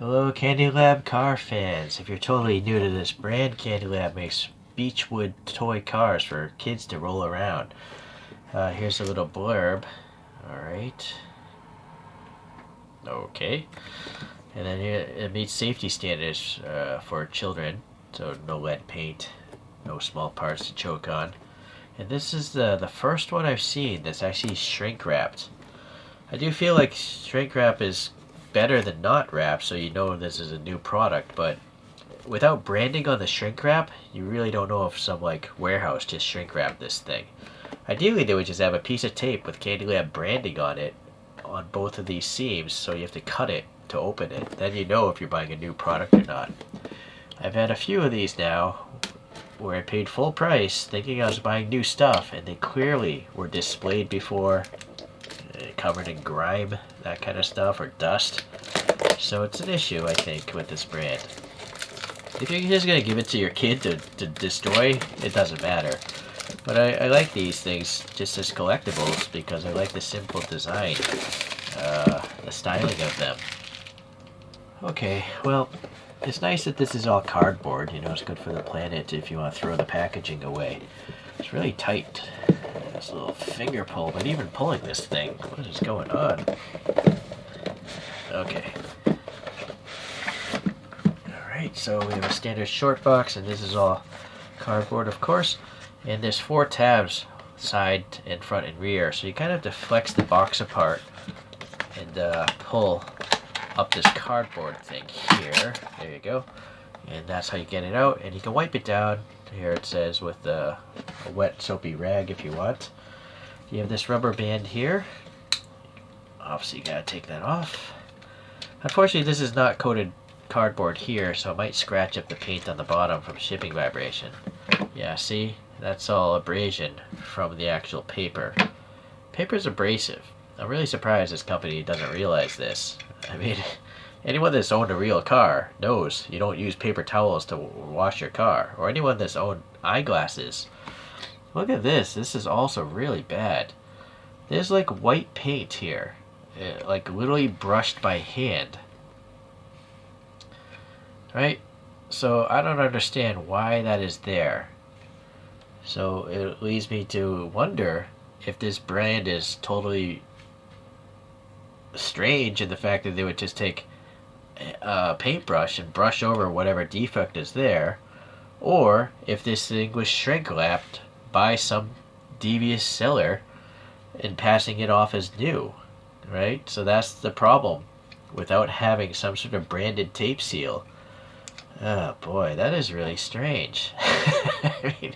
Hello, CandyLab car fans. If you're totally new to this brand, CandyLab makes Beechwood toy cars for kids to roll around. Here's a little blurb. Alright. Okay. And then here, it meets safety standards for children. So no lead paint, no small parts to choke on. And this is the first one I've seen that's actually shrink wrapped. I do feel like shrink wrap is better than not wrap, so you know this is a new product, but without branding on the shrink wrap, you really don't know if some like warehouse just shrink wrapped this thing. Ideally, they would just have a piece of tape with CandyLab branding on it on both of these seams, so you have to cut it to open it. Then you know if you're buying a new product or not. I've had a few of these now where I paid full price thinking I was buying new stuff, and they clearly were displayed before, covered in grime, that kind of stuff, or dust. So it's an issue, I think, with this brand. If you're just going to give it to your kid to destroy, it doesn't matter. But I like these things just as collectibles because I like the simple design, the styling of them. Okay, well, it's nice that this is all cardboard. You know, it's good for the planet if you want to throw the packaging away. It's really tight. This little finger pull, but even pulling this thing, what is going on? Okay. Alright, so we have a standard short box, and this is all cardboard, of course. And there's 4 tabs, side and front and rear, so you kind of have to flex the box apart and pull up this cardboard thing here. There you go. And that's how you get it out, and you can wipe it down. Here it says with a wet soapy rag if you want. You have this rubber band here. Obviously you gotta take that off. Unfortunately, this is not coated cardboard here, so it might scratch up the paint on the bottom from shipping vibration. Yeah, see? That's all abrasion from the actual paper. Paper's abrasive. I'm really surprised this company doesn't realize this. I mean, anyone that's owned a real car knows you don't use paper towels to wash your car. Or anyone that's owned eyeglasses. Look at this. This is also really bad. There's like white paint here. Like literally brushed by hand. Right? So I don't understand why that is there. So it leads me to wonder if this brand is totally strange in the fact that they would just take a paintbrush and brush over whatever defect is there, or if this thing was shrink wrapped by some devious seller and passing it off as new, right? So that's the problem without having some sort of branded tape seal. Oh boy, that is really strange. I mean,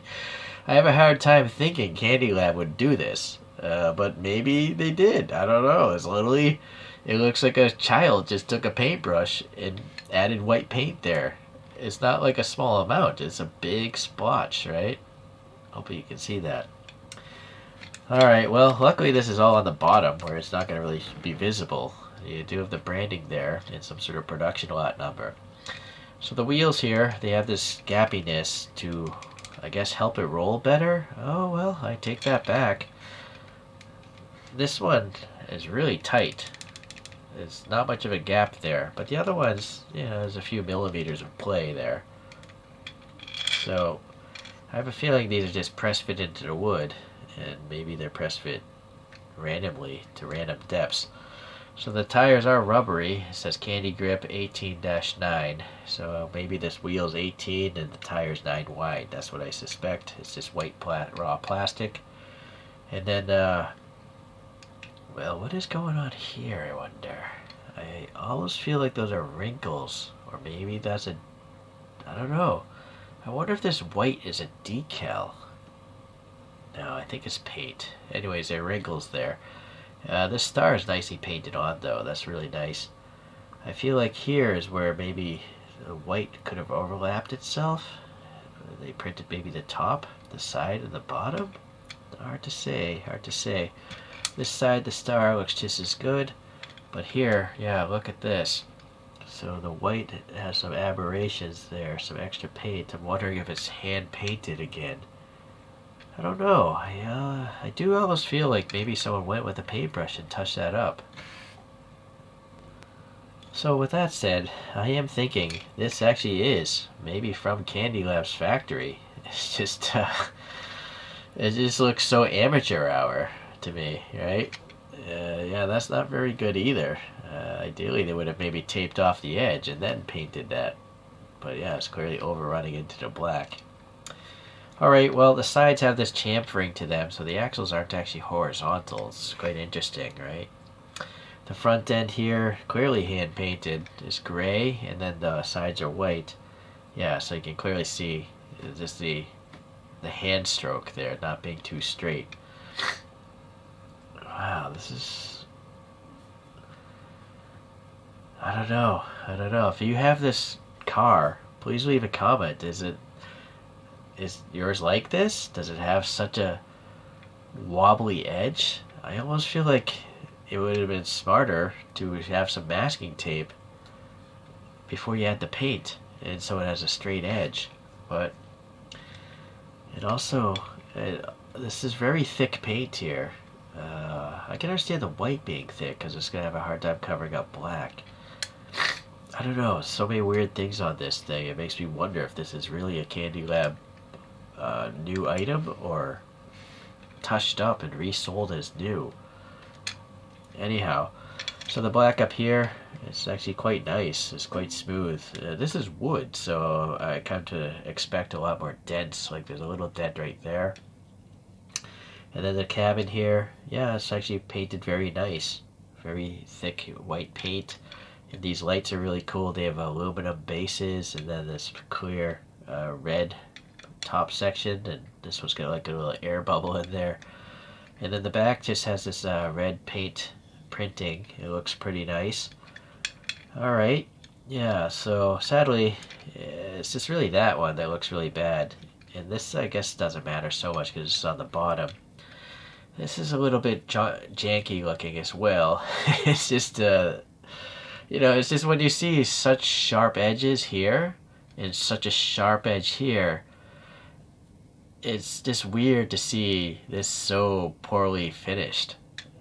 I have a hard time thinking CandyLab would do this, but maybe they did. I don't know. It's literally, it looks like a child just took a paintbrush and added white paint there. It's not like a small amount. It's a big splotch, right? Hopefully you can see that. Alright, well, luckily this is all on the bottom where it's not going to really be visible. You do have the branding there and some sort of production lot number. So the wheels here, they have this gappiness to, I guess, help it roll better. Oh, well, I take that back. This one is really tight. There's not much of a gap there, but the other ones, you know, there's a few millimeters of play there. So I have a feeling these are just press fit into the wood, and maybe they're press fit randomly to random depths. So the tires are rubbery. It says Candy Grip 18-9. So maybe this wheel's 18 and the tire's 9 wide. That's what I suspect. It's just white raw plastic. And then, well, what is going on here, I wonder? I almost feel like those are wrinkles. Or maybe that's a, I don't know. I wonder if this white is a decal. No, I think it's paint. Anyways, there are wrinkles there. This star is nicely painted on, though. That's really nice. I feel like here is where maybe the white could have overlapped itself. They printed maybe the top, the side, and the bottom. Hard to say, hard to say. This side, the star looks just as good. But here, yeah, look at this. So the white has some aberrations there, some extra paint. I'm wondering if it's hand painted again. I don't know. I do almost feel like maybe someone went with a paintbrush and touched that up. So with that said, I am thinking this actually is maybe from CandyLab's factory. It's just, it just looks so amateur hour to me, right? Yeah, that's not very good either. Ideally, they would have maybe taped off the edge and then painted that. But yeah, it's clearly overrunning into the black. Alright, well, the sides have this chamfering to them, so the axles aren't actually horizontal. It's quite interesting, right? The front end here, clearly hand painted, is gray, and then the sides are white. Yeah, so you can clearly see just the hand stroke there, not being too straight. Wow, this is... I don't know. I don't know. If you have this car, please leave a comment. Is yours like this? Does it have such a wobbly edge? I almost feel like it would have been smarter to have some masking tape before you add the paint, and so it has a straight edge. But it also, this is very thick paint here. I can understand the white being thick because it's gonna have a hard time covering up black. I don't know. So many weird things on this thing. It makes me wonder if this is really a CandyLab new item or touched up and resold as new. Anyhow, so the black up here, it's actually quite nice. It's quite smooth. This is wood, so I come to expect a lot more dents. Like there's a little dent right there. And then the cabin here, yeah, it's actually painted very nice. Very thick white paint. And these lights are really cool. They have aluminum bases and then this clear red top section. And this one's got like a little air bubble in there. And then the back just has this red paint printing. It looks pretty nice. Alright, yeah, so sadly, it's just really that one that looks really bad. And this, I guess, doesn't matter so much because it's on the bottom. This is a little bit janky looking as well. It's just, it's just when you see such sharp edges here and such a sharp edge here, it's just weird to see this so poorly finished.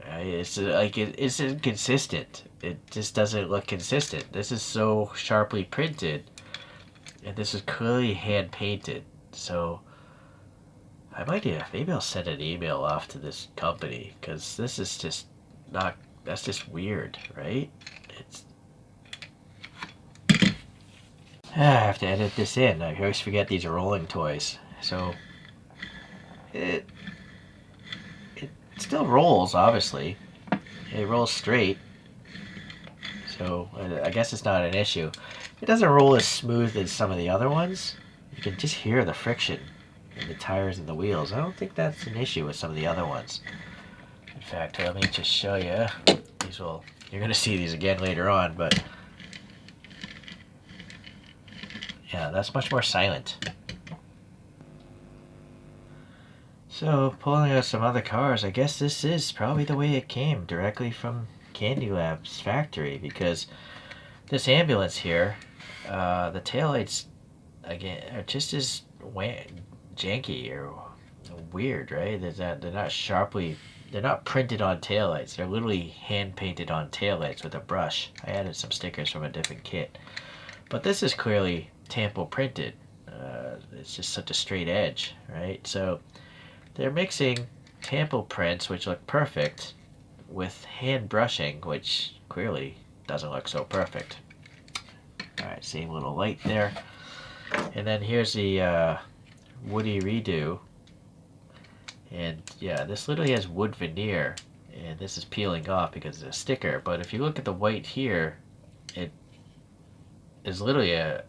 Right? It's like it's inconsistent. It just doesn't look consistent. This is so sharply printed, and this is clearly hand painted. So I might maybe I'll send an email off to this company because this is just not. That's just weird, right? It's. I have to edit this in. I always forget these are rolling toys. So it still rolls, obviously. It rolls straight. So I guess it's not an issue. It doesn't roll as smooth as some of the other ones. You can just hear the friction in the tires and the wheels. I don't think that's an issue with some of the other ones. In fact, let me just show you. You're going to see these again later on, but yeah, that's much more silent. So, pulling out some other cars, I guess this is probably the way it came, directly from CandyLab's factory, because this ambulance here, the taillights, again, are just as janky or weird, right? They're not printed on taillights. They're literally hand painted on taillights with a brush. I added some stickers from a different kit. But this is clearly tampo printed. It's just such a straight edge, right? So they're mixing tampo prints, which look perfect, with hand brushing, which clearly doesn't look so perfect. Alright, same little light there. And then here's the woody redo. And yeah, this literally has wood veneer. And this is peeling off because it's a sticker. But if you look at the white here, it is literally a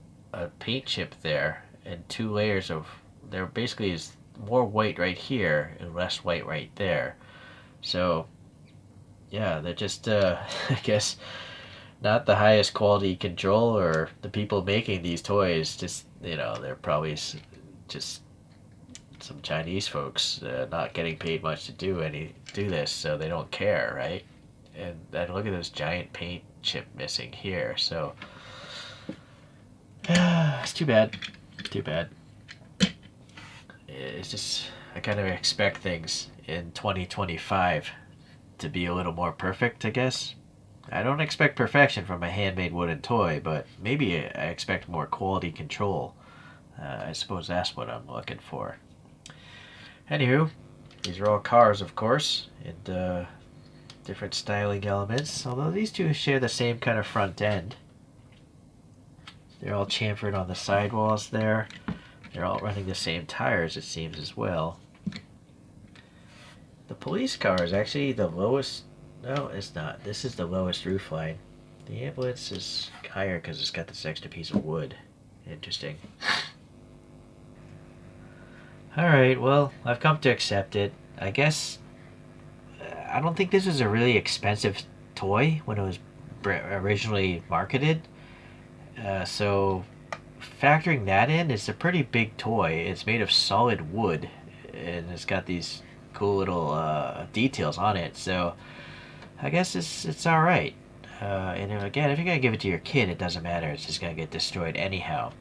paint chip there. And 2 layers of... There basically is more white right here and less white right there. So yeah, they're just I guess not the highest quality control, or the people making these toys just, they're probably just some Chinese folks not getting paid much to do this, so they don't care, right? And then look at this giant paint chip missing here. So it's too bad. Too bad. It's just, I kind of expect things in 2025 to be a little more perfect, I guess. I don't expect perfection from a handmade wooden toy, but maybe I expect more quality control. I suppose that's what I'm looking for. Anywho, these are all cars, of course, and different styling elements, although these two share the same kind of front end. They're all chamfered on the sidewalls there. They're all running the same tires, it seems, as well. The police car is actually the lowest. No, it's not. This is the lowest roof line. The ambulance is higher because it's got this extra piece of wood. Interesting. Alright, well, I've come to accept it. I guess I don't think this was a really expensive toy when it was originally marketed. So factoring that in, it's a pretty big toy. It's made of solid wood, and it's got these cool little details on it. So I guess it's all right. And again, if you're gonna give it to your kid, it doesn't matter. It's just gonna get destroyed anyhow.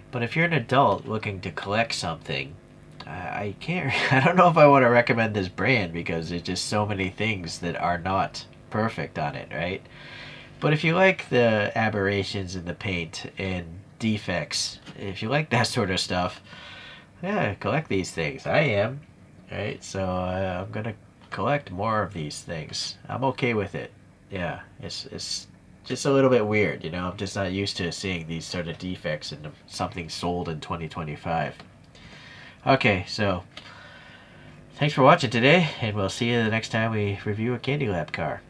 But if you're an adult looking to collect something, I can't. I don't know if I want to recommend this brand because there's just so many things that are not perfect on it, right? But if you like the aberrations in the paint and defects, if you like that sort of stuff, yeah, collect these things. I am, right? So I'm gonna collect more of these things. I'm okay with it. Yeah, it's just a little bit weird, you know. I'm just not used to seeing these sort of defects in something sold in 2025. Okay, so thanks for watching today, and we'll see you the next time we review a CandyLab car.